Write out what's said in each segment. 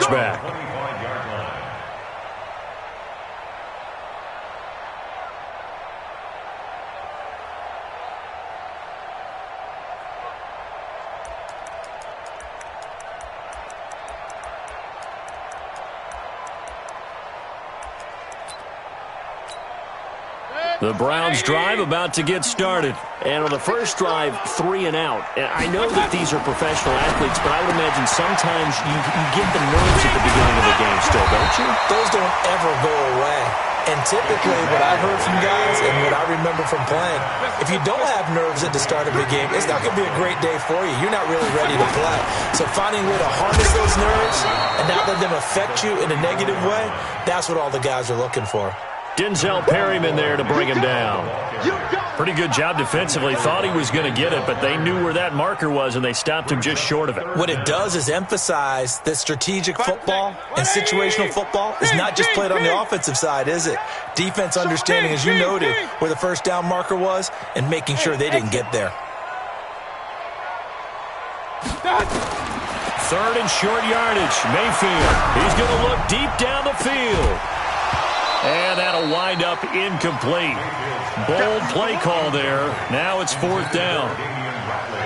quarterback's back. The Browns drive about to get started. And on the first drive, 3 and out. And I know that these are professional athletes, but I would imagine sometimes you get the nerves at the beginning of the game still, don't you? Those don't ever go away. And typically what I've heard from guys and what I remember from playing, if you don't have nerves at the start of a game, it's not going to be a great day for you. You're not really ready to play. So finding a way to harness those nerves and not let them affect you in a negative way, that's what all the guys are looking for. Denzel Perryman there to bring him down. Pretty good job defensively. Thought he was going to get it, but they knew where that marker was, and they stopped him just short of it. What it does is emphasize that strategic football and situational football is not just played on the offensive side, is it? Defense understanding, as you noted, where the first down marker was and making sure they didn't get there. Third and short yardage. Mayfield. He's going to look deep down the field. And that'll wind up incomplete. Bold play call there. Now it's 4th down.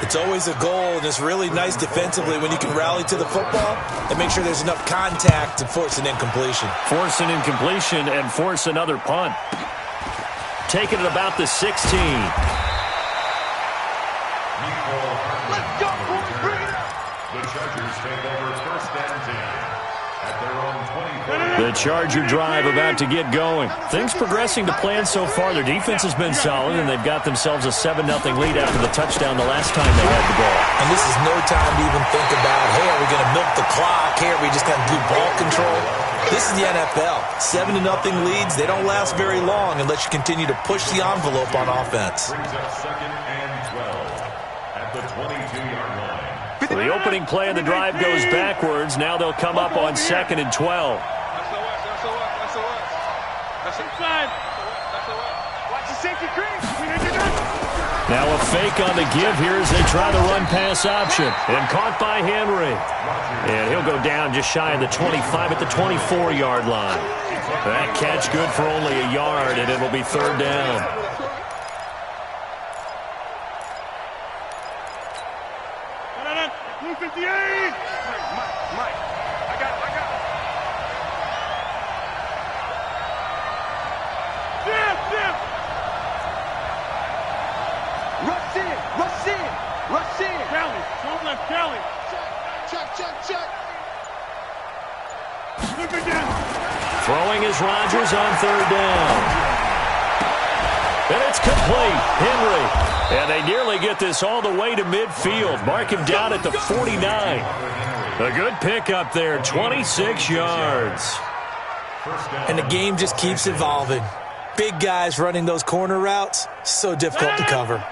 It's always a goal, and it's really nice defensively when you can rally to the football and make sure there's enough contact to force an incompletion. Force an incompletion and force another punt. Taking it about the 16. Let's go, boys. Bring it up. The Chargers take over 1st and 10 at their own 20. The Charger drive about to get going. Things progressing to plan so far. Their defense has been solid, and they've got themselves a 7-0 lead after the touchdown the last time they had the ball. And this is no time to even think about, hey, are we going to milk the clock? Hey, are we just going to do ball control? This is the NFL. 7-0 leads, they don't last very long unless you continue to push the envelope on offense. Brings up 2nd and 12 at the 22-yard line. The opening play of the drive goes backwards. Now they'll come up on 2nd and 12. Now a fake on the give here as they try the run-pass option. And caught by Henry. And he'll go down just shy of the 25 at the 24-yard line. That catch good for only a yard, and it'll be 3rd down. Throwing is Rodgers on 3rd down. And it's complete. Henry. And they nearly get this all the way to midfield. Mark him down at the 49. A good pickup there, 26 yards. And the game just keeps evolving. Big guys running those corner routes, so difficult to cover.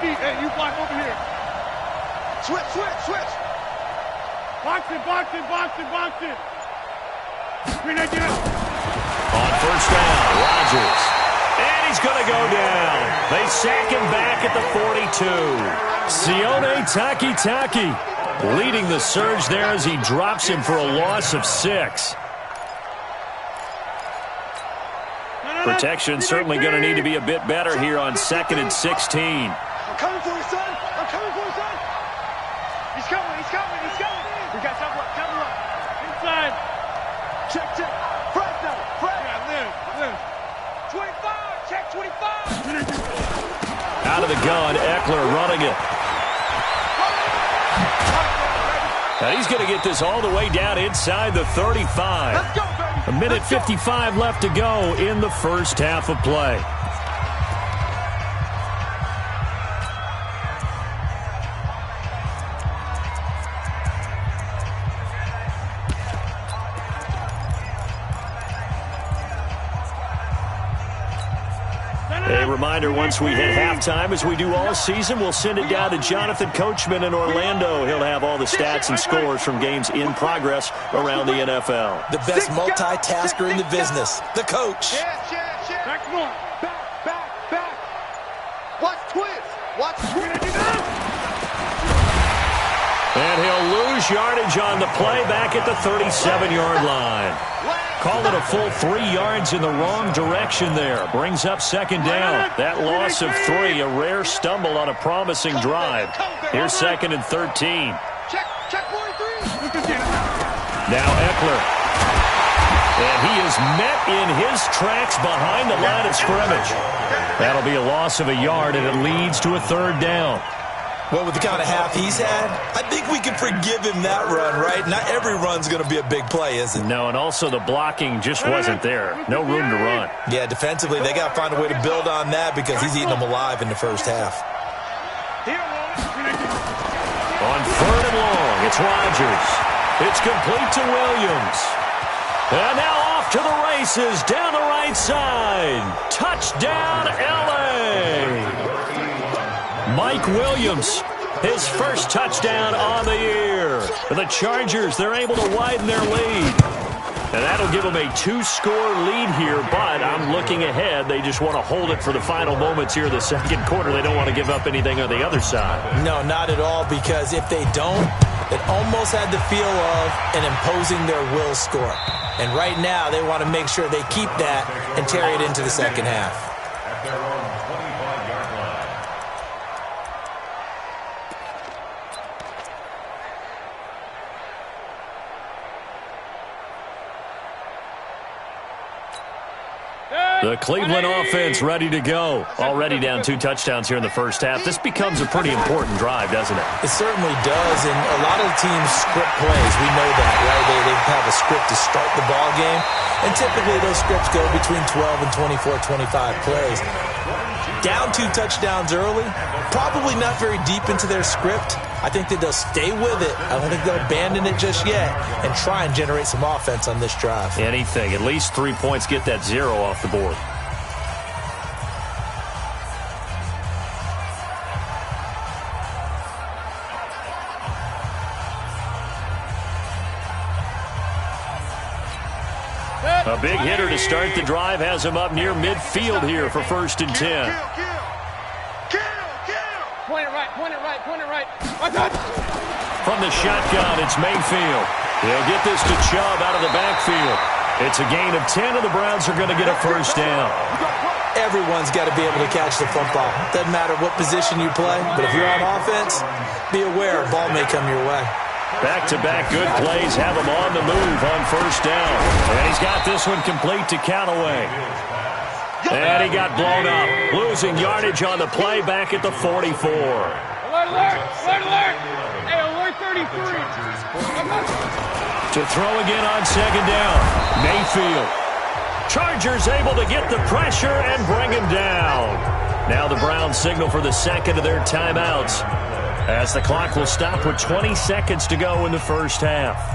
Hey, you block over here. Switch. Box it. Bring that down. On 1st down, Rodgers. And he's going to go down. They sack him back at the 42. Sione Takitaki leading the surge there as he drops him for a loss of 6. Protection certainly going to need to be a bit better here on 2nd and 16. I'm coming for you, son. He's coming. We got double up. Inside. Check. Fred. Yeah, live. 25. Check 25. Out of the gun, Eckler running it. Now he's going to get this all the way down inside the 35. Let's go, baby. A minute 55 left to go in the first half of play. A reminder, once we hit halftime, as we do all season, we'll send it down to Jonathan Coachman in Orlando. He'll have all the stats and scores from games in progress around the NFL. The best multitasker in the business, the coach. Yeah. Back. Watch twist. Watch twist. And he'll lose yardage on the play back at the 37-yard line. Call it a full 3 yards in the wrong direction there. Brings up second down. That loss of 3, a rare stumble on a promising drive. Here's second and 13. Check 43. Now Eckler. And he is met in his tracks behind the line of scrimmage. That'll be a loss of a yard, and it leads to a third down. Well, with the kind of half he's had, I think we can forgive him that run, right? Not every run's going to be a big play, is it? No, and also the blocking just wasn't there. No room to run. Yeah, defensively, they got to find a way to build on that because he's eating them alive in the first half. On third and long, it's Rodgers. It's complete to Williams. And now off to the races down the right side. Touchdown, L.A. Mike Williams, his first touchdown on the year. The Chargers, they're able to widen their lead. And that'll give them a 2-score lead here, but I'm looking ahead. They just want to hold it for the final moments here in the second quarter. They don't want to give up anything on the other side. No, not at all, because if they don't, it almost had the feel of an imposing their will score. And right now, they want to make sure they keep that and carry it into the second half. At their own 25-yard line. The Cleveland offense ready to go. Already down 2 touchdowns here in the first half. This becomes a pretty important drive, doesn't it? It certainly does, and a lot of the teams script plays. We know that, right? They have a script to start the ball game, and typically those scripts go between 12 and 24, 25 plays. Down 2 touchdowns early, probably not very deep into their script. I think that they'll stay with it. I don't think they'll abandon it just yet and try and generate some offense on this drive. Anything. At least 3 points, get that 0 off the board. A big hitter to start the drive has him up near midfield here for first and 10. Point it right. From the shotgun, it's Mayfield. He'll get this to Chubb out of the backfield. It's a gain of 10, and the Browns are going to get a first down. Everyone's got to be able to catch the football. Doesn't matter what position you play, but if you're on offense, be aware a ball may come your way. Back-to-back good plays have him on the move on first down. And he's got this one complete to Callaway. And he got blown up, losing yardage on the play back at the 44. Alert! Hey, alert 33. To throw again on second down, Mayfield. Chargers able to get the pressure and bring him down. Now the Browns signal for the second of their timeouts, as the clock will stop with 20 seconds to go in the first half.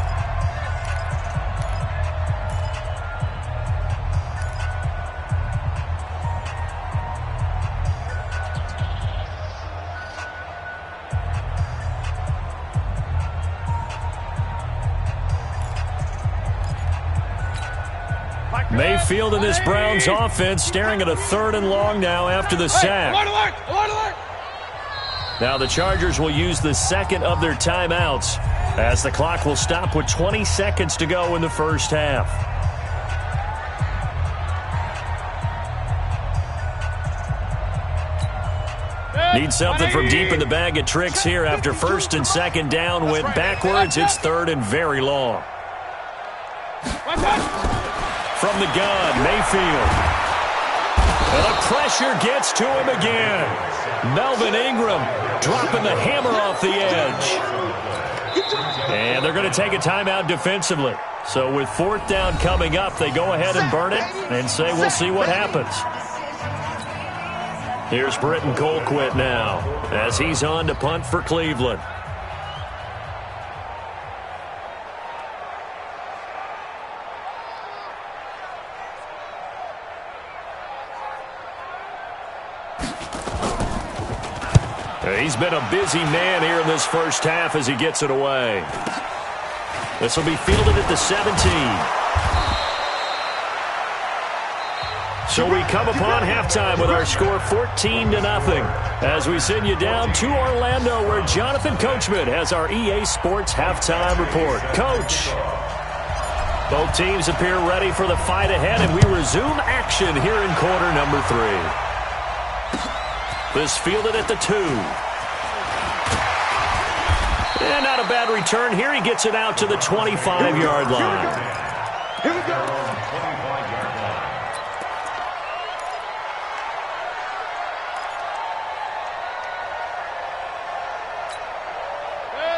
Mayfield and this Browns offense staring at a third and long now after the sack. Alert! Now the Chargers will use the second of their timeouts, as the clock will stop with 20 seconds to go in the first half. Need something from deep in the bag of tricks here after first and second down went backwards. It's third and very long. From the gun, Mayfield. And the pressure gets to him again. Melvin Ingram dropping the hammer off the edge. And they're going to take a timeout defensively. So with fourth down coming up, they go ahead and burn it and say we'll see what happens. Here's Britton Colquitt now as he's on to punt for Cleveland. He's been a busy man here in this first half as he gets it away. This will be fielded at the 17. So we come upon halftime with our score 14-0 as we send you down to Orlando where Jonathan Coachman has our EA Sports Halftime Report. Coach. Both teams appear ready for the fight ahead, and we resume action here in quarter number 3. This fielded at the 2. And not a bad return here. He gets it out to the 25-yard line. Here we go.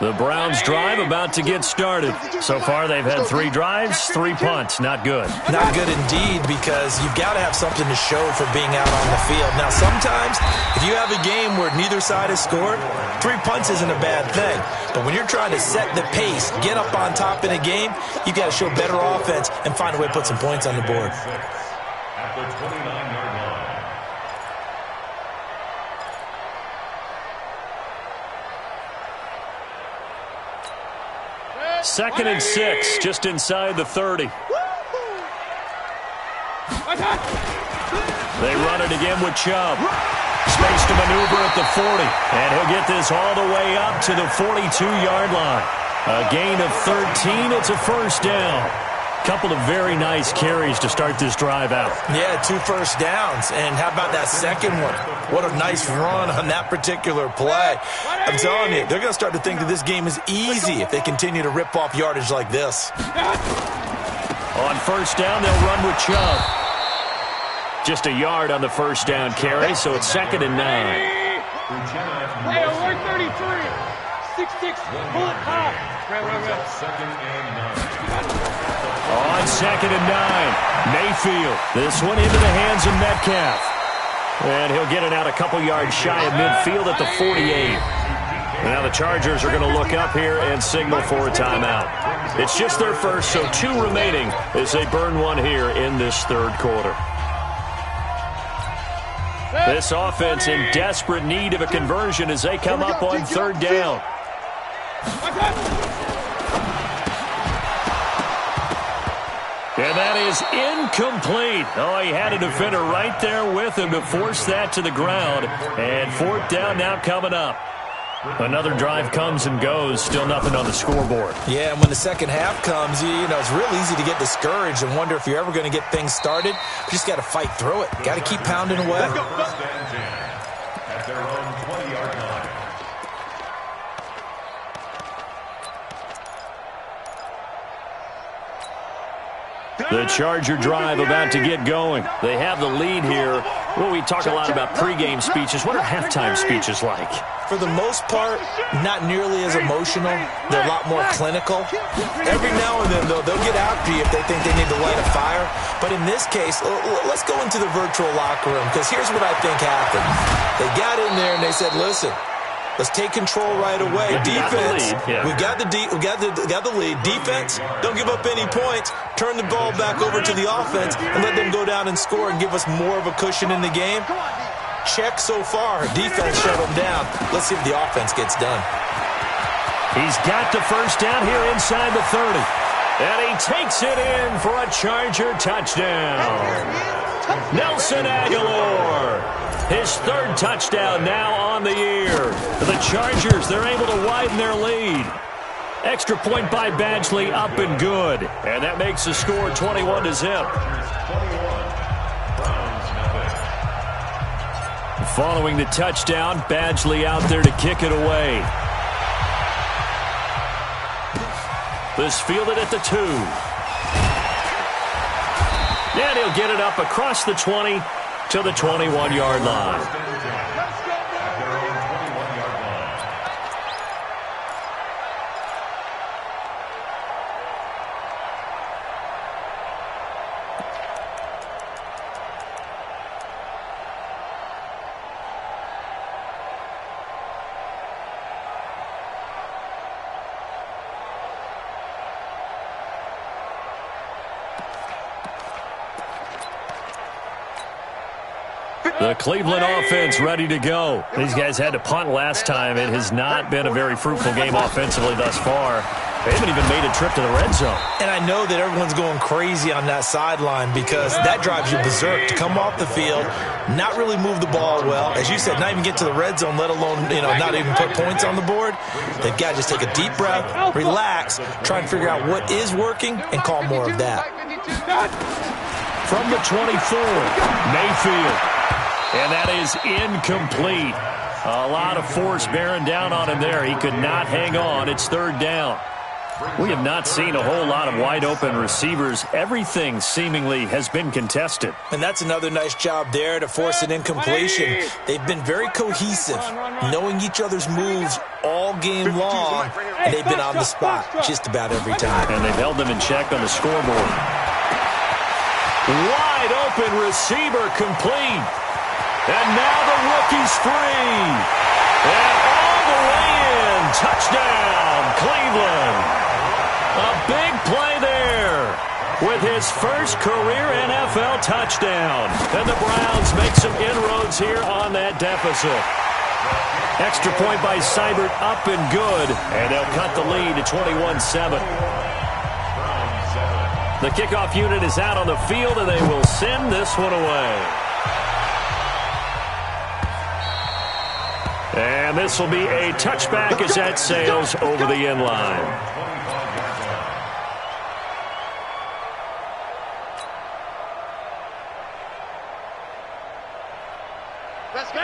The Browns drive about to get started. So far, they've had 3 drives, 3 punts. Not good. Not good indeed, because you've got to have something to show for being out on the field. Now, sometimes, if you have a game where neither side has scored, 3 punts isn't a bad thing. But when you're trying to set the pace, get up on top in a game, you've got to show better offense and find a way to put some points on the board. At the 29-yard line. Second and 6, just inside the 30. They run it again with Chubb. Space to maneuver at the 40. And he'll get this all the way up to the 42-yard line. A gain of 13. It's a first down. Couple of very nice carries to start this drive out. Yeah, 2 first downs. And how about that second one? What a nice run on that particular play. I'm telling you, they're going to start to think that this game is easy if they continue to rip off yardage like this. On first down, they'll run with Chubb. Just a yard on the first down carry, so it's 2nd and 9. Hey, alert 33. 6-6. Pull it high. Right. Second and 9. On 2nd and 9, Mayfield. This one into the hands of Metcalf. And he'll get it out a couple yards shy of midfield at the 48. Now the Chargers are going to look up here and signal for a timeout. It's just their first, so 2 remaining as they burn one here in this third quarter. This offense in desperate need of a conversion as they come up on 3rd down. And that is incomplete. Oh, he had a defender right there with him to force that to the ground. And 4th down now coming up. Another drive comes and goes. Still nothing on the scoreboard. Yeah, and when the second half comes, you know, it's real easy to get discouraged and wonder if you're ever going to get things started. You just got to fight through it. Got to keep pounding away. First and 10 at their own 20-yard line. The Charger drive about to get going. They have the lead here. Well, we talk a lot about pregame speeches. What are halftime speeches like? For the most part, not nearly as emotional. They're a lot more clinical. Every now and then, though, they'll get after you if they think they need to light a fire. But in this case, let's go into the virtual locker room, because here's what I think happened. They got in there and they said, listen, let's take control right away. Defense, we got the lead. Defense, don't give up any points. Turn the ball back over to the offense and let them go down and score and give us more of a cushion in the game. Check so far. Defense shut them down. Let's see if the offense gets done. He's got the first down here inside the 30. And he takes it in for a Charger touchdown. Nelson Aguilar. His 3rd touchdown now on the year. The Chargers, they're able to widen their lead. Extra point by Badgley, up and good. And that makes the score 21-0. Following the touchdown, Badgley out there to kick it away. This fielded at the 2. And he'll get it up across the 20 to the 21-yard line. The Cleveland offense ready to go. These guys had to punt last time. It has not been a very fruitful game offensively thus far. They haven't even made a trip to the red zone. And I know that everyone's going crazy on that sideline because that drives you berserk to come off the field, not really move the ball well. As you said, not even get to the red zone, let alone, not even put points on the board. They've got to just take a deep breath, relax, try and figure out what is working, and call more of that. From the 24, Mayfield. And that is incomplete. A lot of force bearing down on him there. He could not hang on. It's third down. We have not seen a whole lot of wide-open receivers. Everything seemingly has been contested. And that's another nice job there to force an incompletion. They've been very cohesive, knowing each other's moves all game long, and they've been on the spot just about every time. And they've held them in check on the scoreboard. Wide open receiver complete. And now the rookie's free. And all the way in. Touchdown, Cleveland. A big play there with his first career NFL touchdown. And the Browns make some inroads here on that deficit. Extra point by Seibert, up and good. And they'll cut the lead to 21-7. The kickoff unit is out on the field, and they will send this one away. And this will be a touchback as that sails over the end line.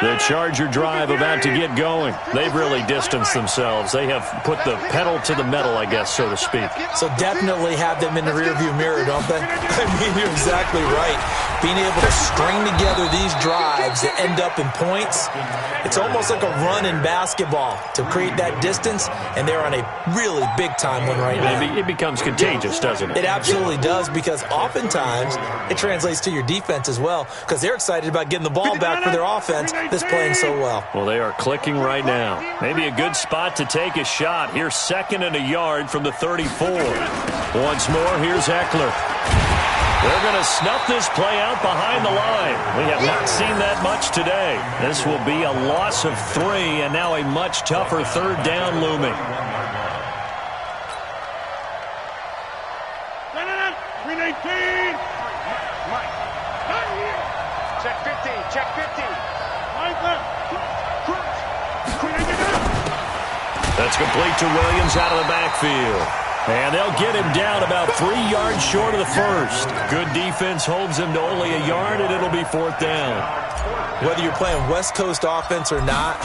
The Charger drive about to get going. They've really distanced themselves. They have put the pedal to the metal, I guess, so to speak. So definitely have them in the rearview mirror, don't they? I mean, you're exactly right. Being able to string together these drives that end up in points, it's almost like a run in basketball to create that distance, and they're on a really big-time one right now. It becomes contagious, doesn't it? It absolutely does, because oftentimes it translates to your defense as well, because they're excited about getting the ball back for their offense that's playing so well. Well, they are clicking right now. Maybe a good spot to take a shot. Here's 2nd and a yard from the 34. Once more, here's Eckler. They're going to snuff this play out behind the line. We have not seen that much today. This will be a loss of 3, and now a much tougher third down looming. 319. Mike. Check 15. Check 15. That's complete to Williams out of the backfield. And they'll get him down about 3 yards short of the first. Good defense holds him to only a yard, and it'll be 4th down. Whether you're playing West Coast offense or not,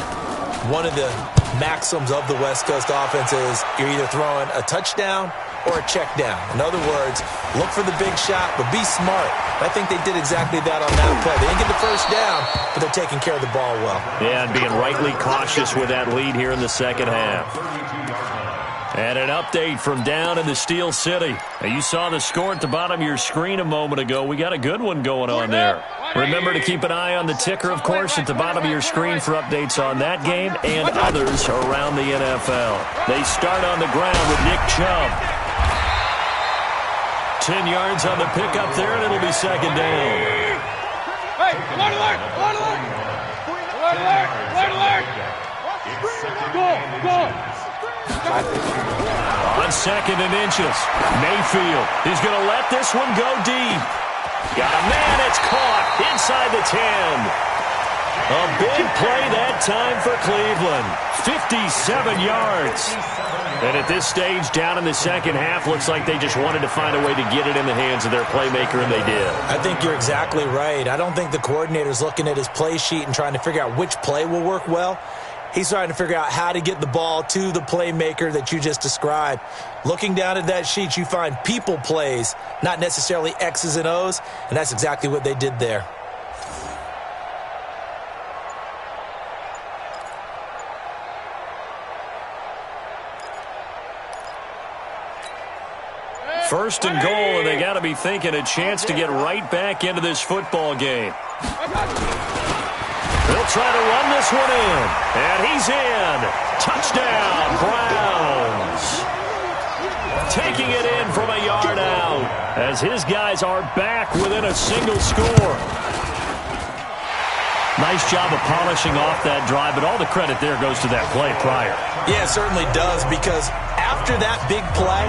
one of the maxims of the West Coast offense is you're either throwing a touchdown or a check down. In other words, look for the big shot, but be smart. I think they did exactly that on that play. They didn't get the first down, but they're taking care of the ball well. Yeah, and being rightly cautious with that lead here in the second half. And an update from down in the Steel City. Now, you saw the score at the bottom of your screen a moment ago. We got a good one going on there. Remember to keep an eye on the ticker, of course, at the bottom of your screen for updates on that game and others around the NFL. They start on the ground with Nick Chubb. 10 yards on the pickup there, and it'll be 2nd down. Hey, alert, alert, alert, alert. Alert, alert, alert, alert. Go. On 2nd and inches, Mayfield is going to let this one go deep. Got a man, it's caught inside the 10. A big play that time for Cleveland. 57 yards. And at this stage, down in the second half, looks like they just wanted to find a way to get it in the hands of their playmaker, and they did. I think you're exactly right. I don't think the coordinator's looking at his play sheet and trying to figure out which play will work well. He's trying to figure out how to get the ball to the playmaker that you just described. Looking down at that sheet, you find people plays, not necessarily X's and O's, and that's exactly what they did there. First and goal, and they got to be thinking a chance to get right back into this football game. They'll try to run this one in, and he's in. Touchdown, Browns. Taking it in from a yard out as his guys are back within a single score. Nice job of polishing off that drive, but all the credit there goes to that play prior. Yeah, it certainly does, because After that big play,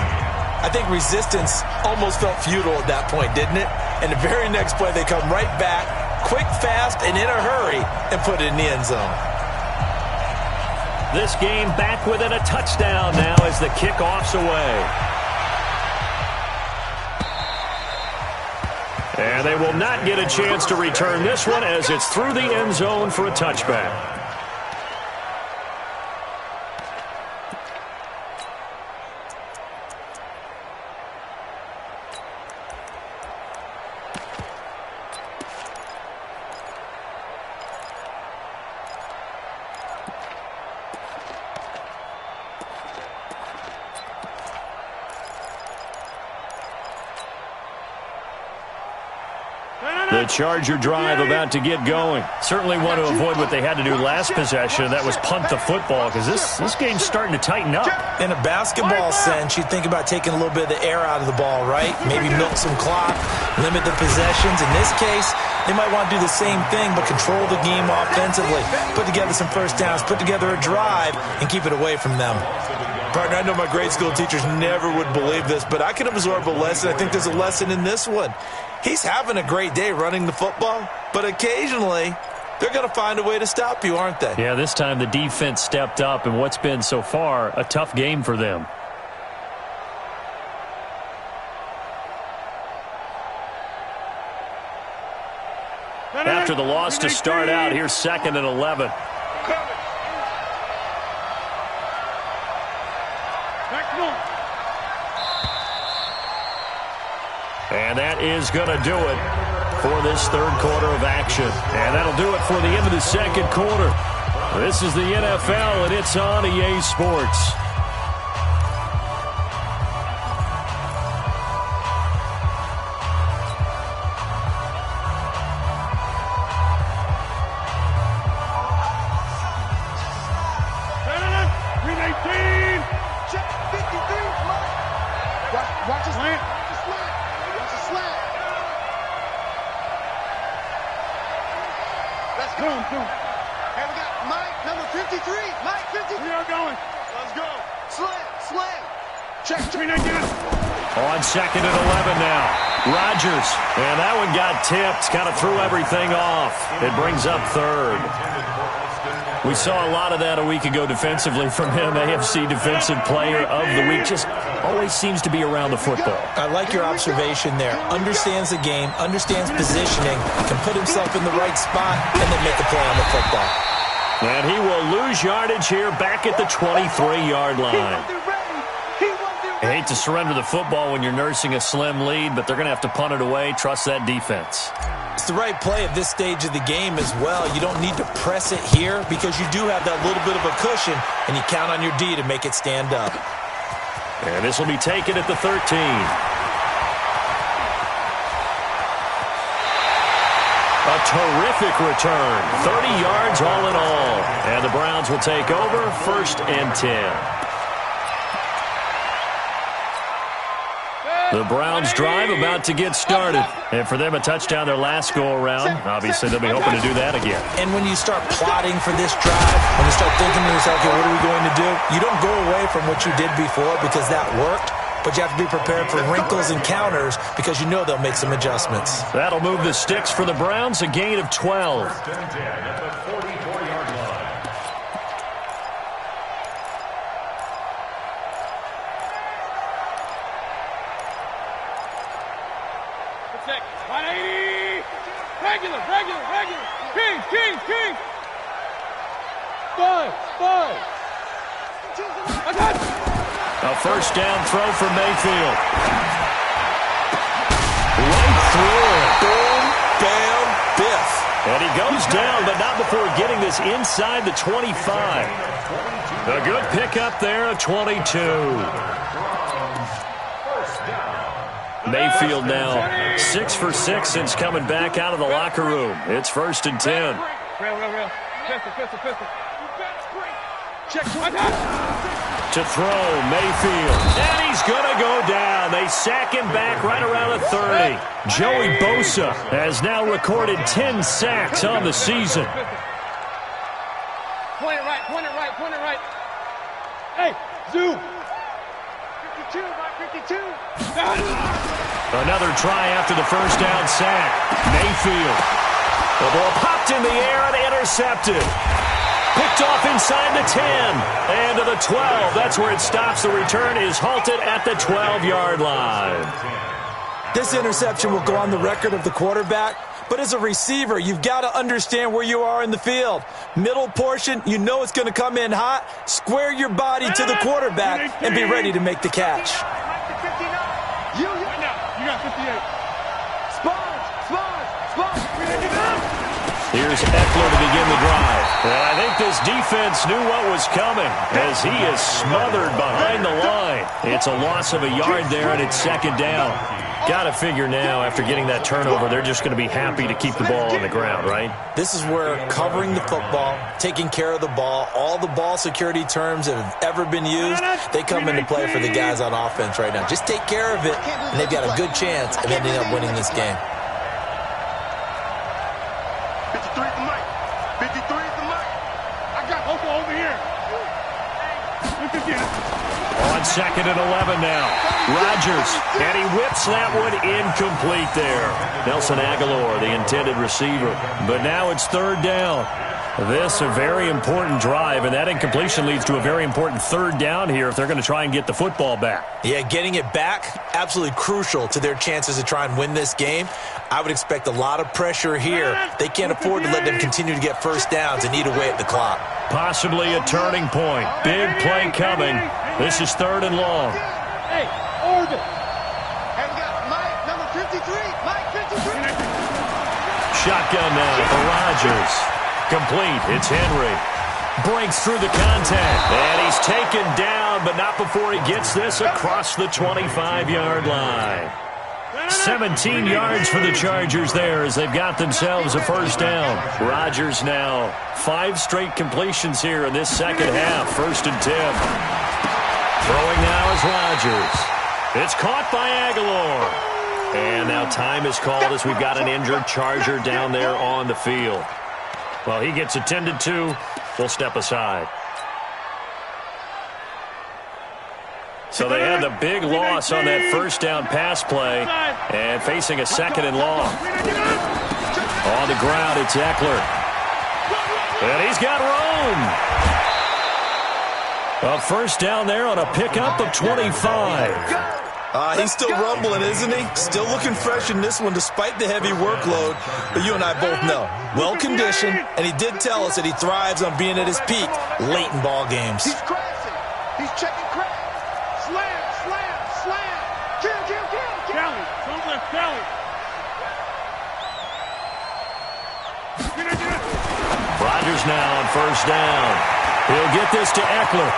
I think resistance almost felt futile at that point, didn't it? And the very next play, they come right back, quick, fast, and in a hurry, and put it in the end zone. This game back within a touchdown now as the kickoff's away. And they will not get a chance to return this one as it's through the end zone for a touchback. The Charger drive about to get going. Certainly want to avoid what they had to do last possession. That was punt the football because this game's starting to tighten up. In a basketball sense, you think about taking a little bit of the air out of the ball, right? Maybe milk some clock, limit the possessions. In this case, they might want to do the same thing but control the game offensively. Put together some first downs, put together a drive, and keep it away from them. Partner, I know my grade school teachers never would believe this, but I can absorb a lesson. I think there's a lesson in this one. He's having a great day running the football, but occasionally they're going to find a way to stop you, aren't they? Yeah, this time the defense stepped up in what's been so far a tough game for them. After the loss to start out, here's 2nd and 11. And that is going to do it for this third quarter of action. And that'll do it for the end of the second quarter. This is the NFL, and it's on EA Sports. Watch his slant. Watch his slant. Let's go. Hey, we got Mike, number 53. Mike, 53. We are going. Let's go. Slant. Check. On 2nd and 11 now. Rodgers. And that one got tipped. Kind of threw everything off. It brings up 3rd. We saw a lot of that a week ago defensively from him. AFC Defensive Player of the Week. Just always seems to be around the football. I like your observation there. Understands the game, understands positioning, can put himself in the right spot, and then make a play on the football. And he will lose yardage here back at the 23-yard line. I hate to surrender the football when you're nursing a slim lead, but they're going to have to punt it away. Trust that defense. It's the right play at this stage of the game as well. You don't need to press it here because you do have that little bit of a cushion, and you count on your D to make it stand up. And this will be taken at the 13. A terrific return. 30 yards all in all. And the Browns will take over 1st and 10. The Browns drive about to get started. And for them, a touchdown their last go-around. Obviously, they'll be hoping to do that again. And when you start plotting for this drive, when you start thinking to yourself, okay, what are we going to do? You don't go away from what you did before because that worked, but you have to be prepared for wrinkles and counters because you know they'll make some adjustments. That'll move the sticks for the Browns, a gain of 12. King. 5. A first down throw for Mayfield. Right through it. Boom, bam, biff. And he goes down, but not before getting this inside the 25. A good pickup there of 22. Mayfield now 6 for 6 since coming back out of the locker room. It's 1st and 10. Real. Pistol. Check. To throw, Mayfield. And he's going to go down. They sack him back right around the 30. Joey Bosa has now recorded 10 sacks on the season. Point it right. Hey, Zoo. Another try after the first down sack. Mayfield. The ball popped in the air and intercepted. Picked off inside the 10 and to the 12. That's where it stops. The return is halted at the 12-yard line. This interception will go on the record of the quarterback, but as a receiver, you've got to understand where you are in the field. Middle portion, you know it's going to come in hot. Square your body to the quarterback and be ready to make the catch. You got 58. Here's Eckler to begin the drive. And I think this defense knew what was coming as he is smothered behind the line. It's a loss of a yard there, and it's second down. Got to figure now, after getting that turnover, they're just going to be happy to keep the ball on the ground, right? This is where covering the football, taking care of the ball, all the ball security terms that have ever been used, they come into play for the guys on offense right now. Just take care of it, and they've got a good chance of ending up winning this game. 53 at the mic. 53 at the mic. I got Hope over here. On second and 11 now. Rodgers, and he whips that one incomplete there. Nelson Aguilar, the intended receiver. But now it's third down. This a very important drive, and that incompletion leads to a very important third down here if they're going to try and get the football back. Yeah, getting it back, absolutely crucial to their chances to try and win this game. I would expect a lot of pressure here. They can't afford to let them continue to get first downs and eat away at the clock. Possibly a turning point. Big play coming. This is third and long. Hey, Oregon. And we got Mike, number 53. Mike, 53. Shotgun now for Rodgers. Complete. It's Henry. Breaks through the contact. And he's taken down, but not before he gets this across the 25-yard line. 17 yards for the Chargers there as they've got themselves a first down. Rodgers now 5 straight completions here in this second half. First and 10. Throwing now is Rodgers. It's caught by Aguilar. And now time is called as we've got an injured Charger down there on the field. Well, he gets attended to. We'll step aside. So they had the big loss on that first down pass play and facing a second and long. On the ground, it's Eckler. And he's got room. A first down there on a pickup of 25. He's still rumbling, isn't he? Still looking fresh in this one despite the heavy workload. But you and I both know, well-conditioned, and he did tell us that he thrives on being at his peak late in ball games. He's crashing. He's checking crash. Slam, slam, slam. Kill, kill, kill, kill. Kelly, don't let Kelly. Rodgers now on first down. He'll get this to Eckler.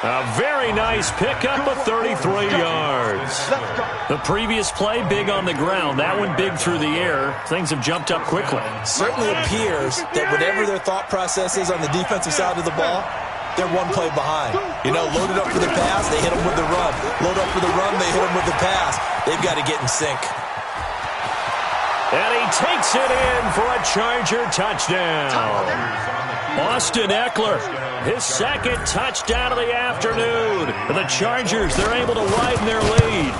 A very nice pickup of 33 yards. The previous play, big on the ground. That one big through the air. Things have jumped up quickly. Certainly appears that whatever their thought process is on the defensive side of the ball, they're one play behind. You know, loaded up for the pass, they hit them with the run. Load up for the run, they hit them with the pass. They've got to get in sync. And he takes it in for a Charger touchdown. Austin Eckler, his second touchdown of the afternoon. The Chargers, they're able to widen their lead.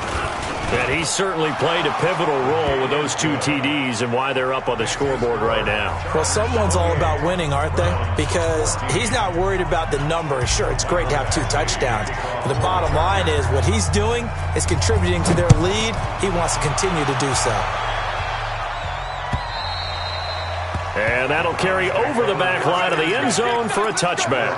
And he certainly played a pivotal role with those 2 TDs and why they're up on the scoreboard right now. Well, someone's all about winning, aren't they? Because he's not worried about the number. Sure, it's great to have 2 touchdowns. But the bottom line is what he's doing is contributing to their lead. He wants to continue to do so. And that'll carry over the back line of the end zone for a touchback.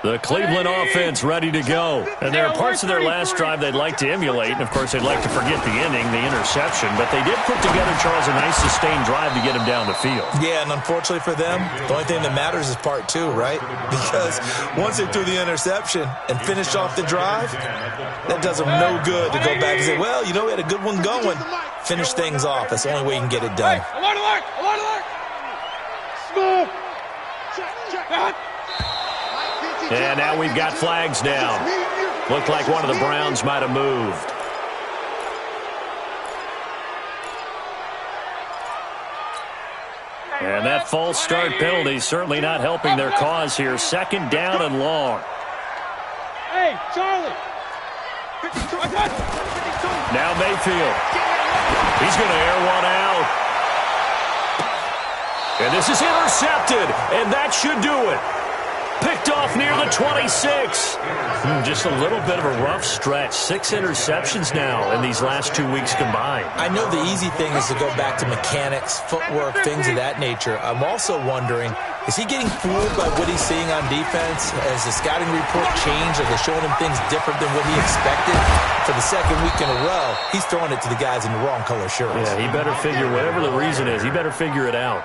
The Cleveland offense ready to go. And there are parts of their last drive they'd like to emulate. And, of course, they'd like to forget the inning, the interception. But they did put together, Charles, a nice sustained drive to get him down the field. Yeah, and unfortunately for them, the only thing that matters is part 2, right? Because once they threw the interception and finished off the drive, that does them no good to go back and say, well, you know, we had a good one going. Finish things off. That's the only way you can get it done. Smooth. Check. And now we've got flags down. Looked like one of the Browns might have moved. And that false start penalty certainly not helping their cause here. Second down and long. Hey, Charlie. Now Mayfield. He's going to air one out. And this is intercepted, and that should do it. Picked off near the 26. Just a little bit of a rough stretch. 6 interceptions now in these last 2 weeks combined. I know the easy thing is to go back to mechanics, footwork, things of that nature. I'm also wondering, is he getting fooled by what he's seeing on defense? Has the scouting report changed? Are they showing him things different than what he expected? For the second week in a row, he's throwing it to the guys in the wrong color shirts. Yeah, he better figure, whatever the reason is, he better figure it out.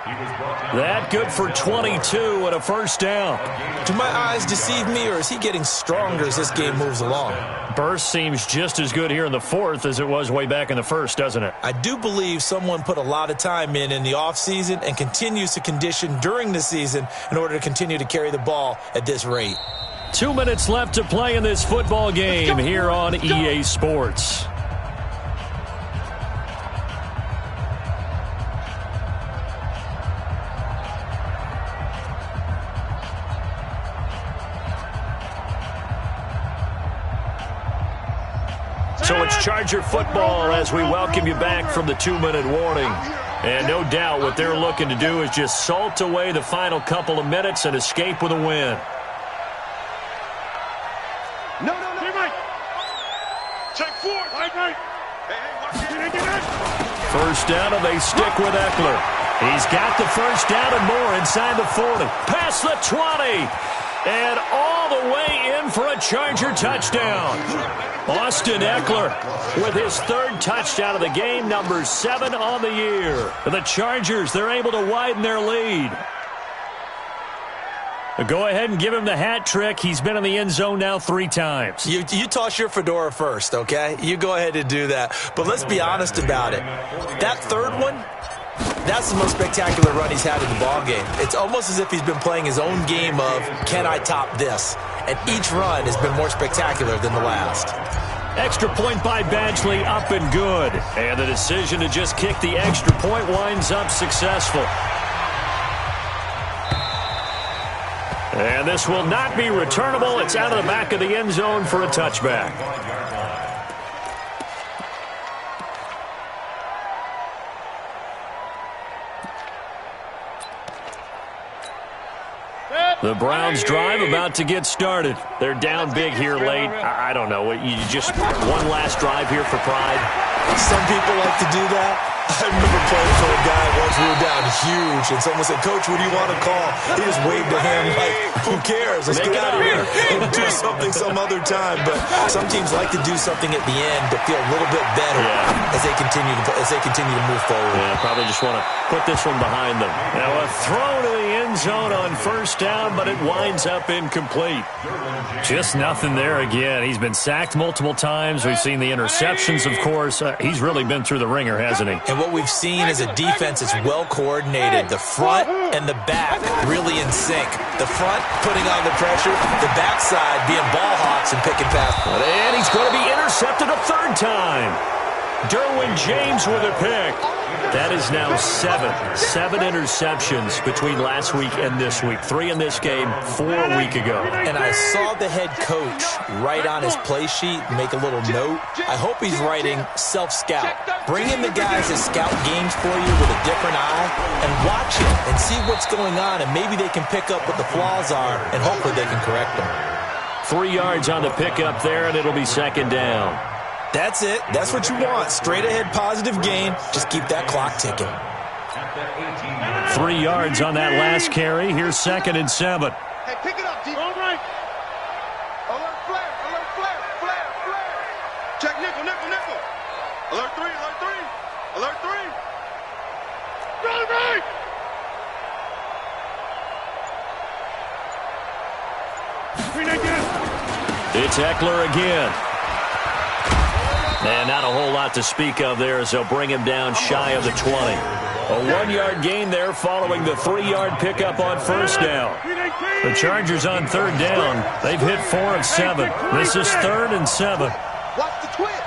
That good for 22 and a first down. Do my eyes deceive me, or is he getting stronger as this game moves along? Burst seems just as good here in the fourth as it was way back in the first, doesn't it? I do believe someone put a lot of time in the offseason and continues to condition during the season in order to continue to carry the ball at this rate. 2 minutes left to play in this football game here on EA Sports. So it's Charger football as we welcome you back from the 2-minute warning. And no doubt what they're looking to do is just salt away the final couple of minutes and escape with a win. No. Hey, Mike. Check forward. Hey, First down, and they stick with Eckler. He's got the first down and more inside the 40. Past the 20. And all the way in for a Charger touchdown. Austin Eckler with his third touchdown of the game, number 7 on the year. The Chargers, they're able to widen their lead. Go ahead and give him the hat trick. He's been in the end zone now 3 times. You toss your fedora first, okay? You go ahead and do that. But let's be honest about it. That third one, that's the most spectacular run he's had in the ballgame. It's almost as if he's been playing his own game of, can I top this? And each run has been more spectacular than the last. Extra point by Badgley, up and good. And the decision to just kick the extra point winds up successful. And this will not be returnable. It's out of the back of the end zone for a touchback. The Browns drive about to get started. They're down big here late. I don't know. You just one last drive here for pride. Some people like to do that. I remember playing for a guy once we were down huge, and someone said, "Coach, what do you want to call?" He just waved a hand like, "Who cares? Let's get out of here and do something some other time." But some teams like to do something at the end to feel a little bit better as they continue to move forward. Yeah, probably just want to put this one behind them. Now a throw to the end zone on first down, but it winds up incomplete. Just nothing there again. He's been sacked multiple times. We've seen the interceptions, of course. He's really been through the ringer, hasn't he? And what we've seen is a defense that's well coordinated. The front and the back really in sync. The front putting on the pressure, the backside being ball hawks and picking passes. And he's going to be intercepted a third time. Derwin James with a pick. That is now 7 interceptions between last week and this week. 3 in this game, 4 a week ago. And I saw the head coach write on his play sheet, make a little note. I hope he's writing self-scout. Bring in the guys that scout games for you with a different eye and watch it and see what's going on, and maybe they can pick up what the flaws are, and hopefully they can correct them. 3 yards on the pickup there, and it'll be second down. That's it. That's what you want. Straight ahead positive gain. Just keep that clock ticking. 3 yards on that last carry. Here's second and 7. Hey, pick it up, D. All right. Alert flare. Check nickel. Alert 3. Alert 3. Run right. It's Eckler again. And not a whole lot to speak of there as they'll bring him down shy of the 20. A 1-yard gain there following the 3-yard pickup on first down. The Chargers on third down. They've hit 4 of 7. This is 3rd and 7. Watch the twist.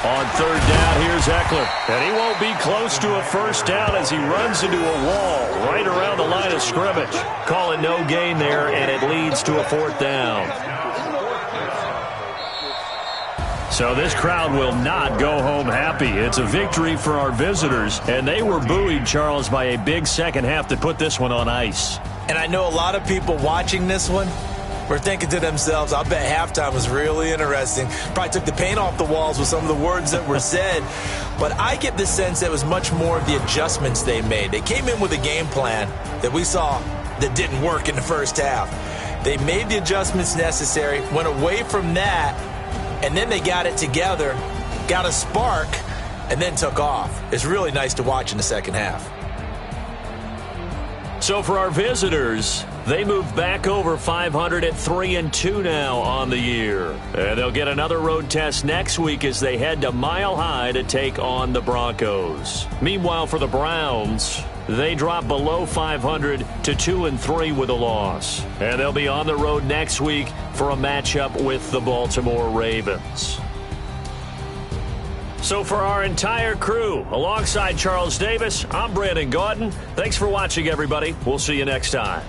On third down, here's Eckler. And he won't be close to a first down as he runs into a wall right around the line of scrimmage. Call it no gain there, and it leads to a fourth down. So this crowd will not go home happy. It's a victory for our visitors, and they were buoyed, Charles, by a big second half to put this one on ice. And I know a lot of people watching this one were thinking to themselves, I bet halftime was really interesting. Probably took the paint off the walls with some of the words that were said. But I get the sense that it was much more of the adjustments they made. They came in with a game plan that we saw that didn't work in the first half. They made the adjustments necessary, went away from that, and then they got it together, got a spark, and then took off. It's really nice to watch in the second half. So for our visitors, they move back over 500 at 3-2 now on the year. And they'll get another road test next week as they head to Mile High to take on the Broncos. Meanwhile, for the Browns, they drop below 500 to 2-3 with a loss. And they'll be on the road next week for a matchup with the Baltimore Ravens. So for our entire crew, alongside Charles Davis, I'm Brandon Gaudin. Thanks for watching, everybody. We'll see you next time.